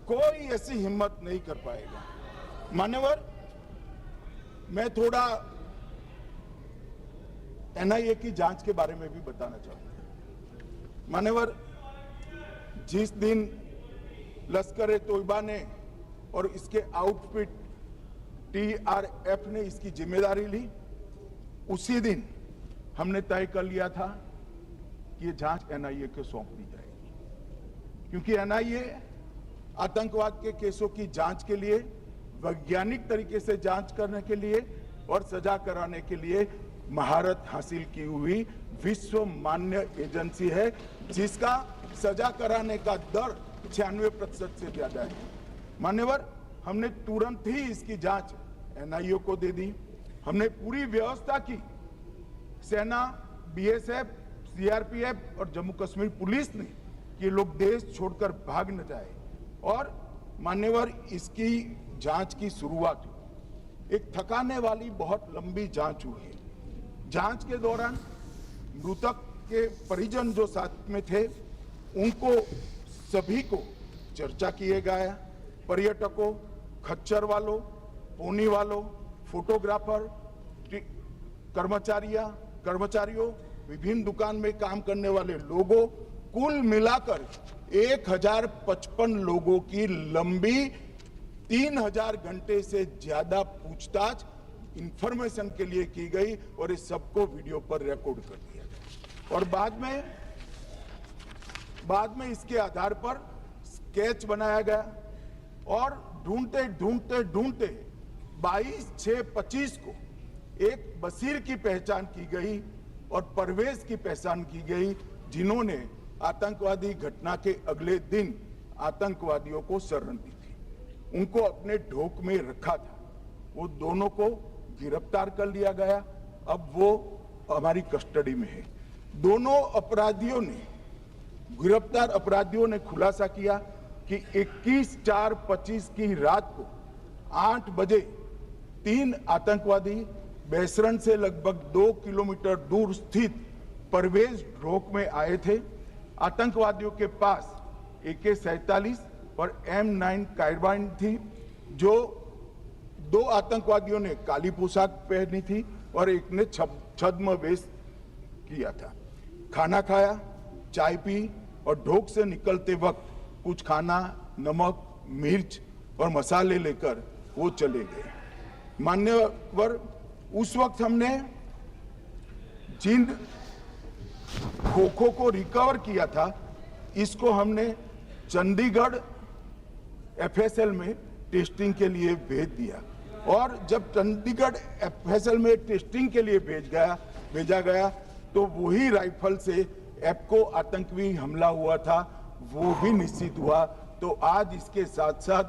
कोई ऐसी हिम्मत नहीं कर पाएगा। मान्यवर, मैं थोड़ा एनआईए की जांच के बारे में भी बताना चाहूंगा। मान्यवर, जिस दिन लश्कर-ए-तोयबा ने और इसके आउटफिट टीआरएफ ने इसकी जिम्मेदारी ली, उसी दिन हमने तय कर लिया था कि ये जांच एनआईए को सौंप दी जाएगी, क्योंकि एनआईए आतंकवाद के केसों की जांच के लिए, वैज्ञानिक तरीके से जांच करने के लिए और सजा कराने के लिए महारत हासिल की हुई विश्व मान्य एजेंसी है, जिसका सजा कराने का दर 96% से ज्यादा है। मान्यवर, हमने तुरंत ही इसकी जांच एनआईए को दे दी। हमने पूरी व्यवस्था की, सेना, बीएसएफ, सीआरपीएफ और जम्मू कश्मीर पुलिस ने कि लोग देश छोड़कर भाग न जाए। और मान्यवर, इसकी जांच की शुरुआत हुई। एक थकाने वाली बहुत लंबी जांच हुई है। जांच के दौरान मृतक के परिजन जो साथ में थे, उनको सभी को चर्चा किए गया। पर्यटकों, खच्चर वालों, पोनी वालों, फोटोग्राफर, कर्मचारियों, विभिन्न दुकान में काम करने वाले लोगों, कुल मिलाकर 1055 लोगों की लंबी 3000 घंटे से ज्यादा पूछताछ इंफॉर्मेशन के लिए की गई और इस सबको वीडियो पर रिकॉर्ड कर दिया गया। और बाद में इसके आधार पर स्केच बनाया गया और ढूंढते 22/6/25 को एक बशीर की पहचान की गई और परवेज की पहचान की गई, जिन्होंने आतंकवादी घटना के अगले दिन आतंकवादियों को शरण दी थी। उनको अपने ढोक में रखा था। वो दोनों को गिरफ्तार कर लिया गया। अब वो हमारी कस्टडी में है। दोनों गिरफ्तार अपराधियों ने खुलासा किया कि 21/4/25 की रात को 8 बजे 3 आतंकवादी बेसरण से लगभग 2 किलोमीटर दूर स्थित परवेज ढोक में आए थे। आतंकवादियों के पास AK-47 और M9 कार्बाइन थी। जो 2 आतंकवादियों ने काली पोशाक पहनी थी और एक ने छद्म वेश किया था। खाना खाया, चाय पी और ढोक से निकलते वक्त कुछ खाना, नमक, मिर्च और मसाले लेकर वो चले गए। मान्यवर, उस वक्त हमने जिन खोखों को रिकवर किया था, इसको हमने चंडीगढ़ FSL में टेस्टिंग के लिए भेज दिया। और जब चंडीगढ़ FSL में टेस्टिंग के लिए भेजा गया तो वही राइफल से एपको आतंकी हमला हुआ था, वो भी निश्चित हुआ। तो आज इसके साथ साथ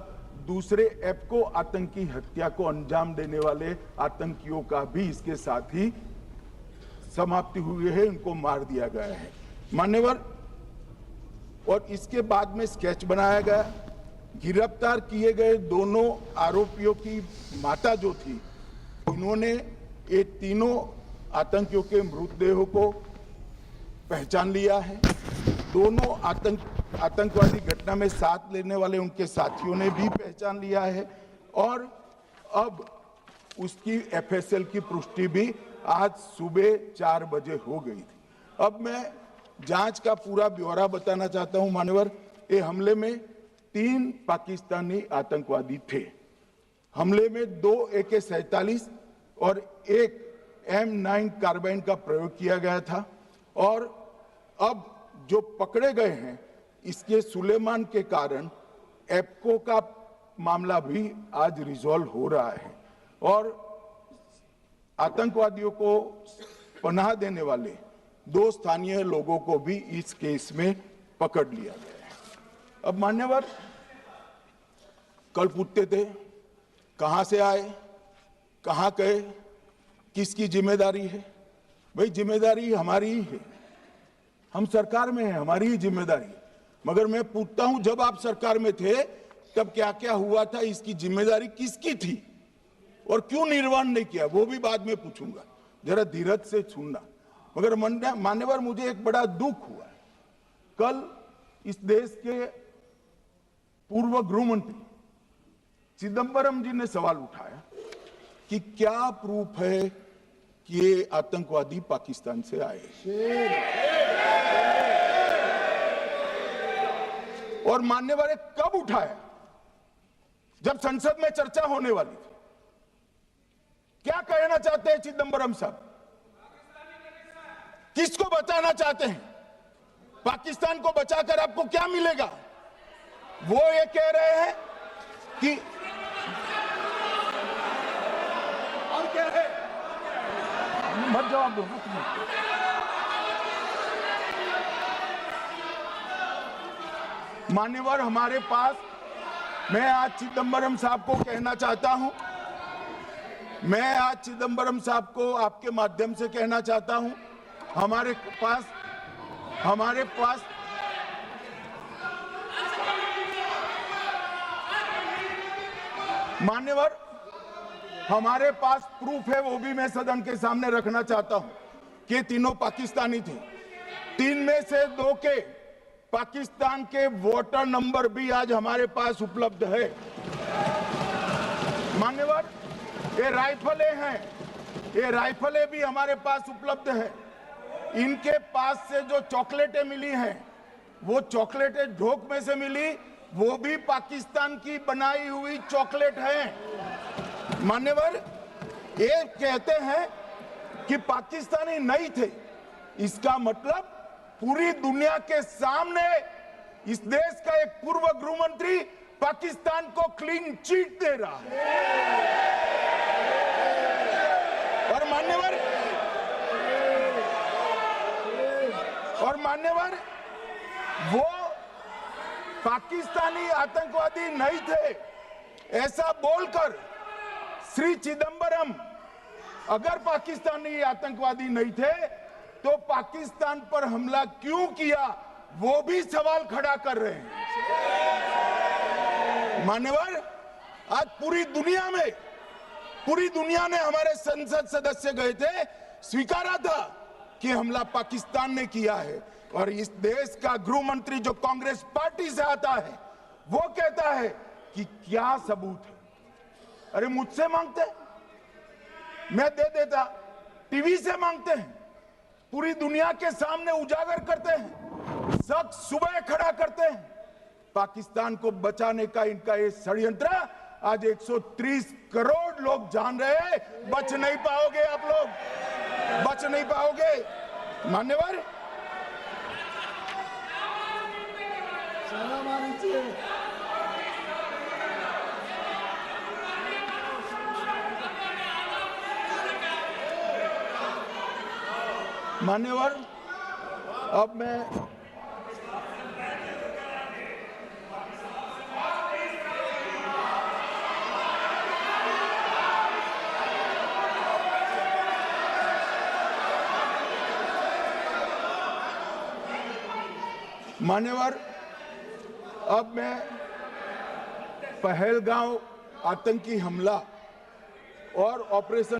दूसरे एपको आतंकी हत्या को अंजाम देने वाले आतंकियों का भी इसके साथ ही समाप्ति हुई है, उनको मार दिया गया है। मान्यवर, और इसके बाद में स्केच बनाया गया। गिरफ्तार किए गए दोनों आरोपियों की माता जो थी, उन्होंने ये तीनों आतंकियों के मृतदेहों को पहचान लिया है। दोनों आतंकवादी घटना में साथ लेने वाले उनके साथियों ने भी पहचान लिया है और अब उसकी FSL की पुष्टि भी आज सुबह 4 बजे हो गई थी। अब मैं जांच का पूरा ब्यौरा बताना चाहता हूं। मान्यवर, ये हमले में 3 पाकिस्तानी आतंकवादी थे। हमले में 2 AK-47 और 1 M9 कार्बाइन का प्रयोग किया गया था। और अब जो पकड़े गए हैं, इसके सुलेमान के कारण एपको का मामला भी आज रिजॉल्व हो रहा है और आतंकवादियों को पनाह देने वाले 2 स्थानीय लोगों को भी इस केस में पकड़ लिया गया है। अब मान्यवर, कल पूछते थे कहां से आए, कहां गए, किसकी जिम्मेदारी है। भाई, जिम्मेदारी हमारी ही है। हम सरकार में हैं, हमारी ही जिम्मेदारी है। मगर मैं पूछता हूं, जब आप सरकार में थे तब क्या क्या हुआ था, इसकी जिम्मेदारी किसकी थी और क्यों निर्वहन नहीं किया, वो भी बाद में पूछूंगा। जरा धीरज से सुनना। मगर मान्यवर, मुझे एक बड़ा दुख हुआ है। कल इस देश के पूर्व गृह मंत्री चिदंबरम जी ने सवाल उठाया कि क्या प्रूफ है कि ये आतंकवादी पाकिस्तान से आए, और माननीय ने कब उठाया? जब संसद में चर्चा होने वाली थी। क्या कहना चाहते हैं चिदंबरम साहब? किसको बचाना चाहते हैं? पाकिस्तान को बचाकर आपको क्या मिलेगा? वो ये कह रहे हैं कि और क्या है, मत जवाब दो। मान्यवर, हमारे पास, मैं आज चिदंबरम साहब को कहना चाहता हूं, मैं आज चिदंबरम साहब को आपके माध्यम से कहना चाहता हूं, हमारे पास मान्यवर, हमारे पास प्रूफ है, वो भी मैं सदन के सामने रखना चाहता हूं कि तीनों पाकिस्तानी थे। 3 में से 2 के पाकिस्तान के वोटर नंबर भी आज हमारे पास उपलब्ध है। मान्यवर, ये राइफलें हैं, ये राइफलें भी हमारे पास उपलब्ध है। इनके पास से जो चॉकलेटें मिली हैं, वो चॉकलेटें ढोक में से मिली, वो भी पाकिस्तान की बनाई हुई चॉकलेट है। मान्यवर, ये कहते हैं कि पाकिस्तानी नहीं थे, इसका मतलब पूरी दुनिया के सामने इस देश का एक पूर्व गृह मंत्री पाकिस्तान को क्लीन चिट दे रहा है। और मान्यवर, वो पाकिस्तानी आतंकवादी नहीं थे, ऐसा बोलकर श्री चिदंबरम अगर पाकिस्तानी आतंकवादी नहीं थे तो पाकिस्तान पर हमला क्यों किया, वो भी सवाल खड़ा कर रहे हैं। मान्यवर, आज पूरी दुनिया ने हमारे संसद सदस्य गए थे, स्वीकारा था कि हमला पाकिस्तान ने किया है, और इस देश का गृह मंत्री जो कांग्रेस पार्टी से आता है, वो कहता है कि क्या सबूत है। अरे मुझसे मांगते, मैं दे देता, टीवी से मांगते हैं, पूरी दुनिया के सामने उजागर करते हैं, शख्स सुबह खड़ा करते हैं। पाकिस्तान को बचाने का इनका ये षड्यंत्र आज 130 करोड़ लोग जान रहे हैं। बच नहीं पाओगे आप लोग, बच नहीं पाओगे। मान्यवर, मान्यवर, अब मैं पहलगांव आतंकी हमला और ऑपरेशन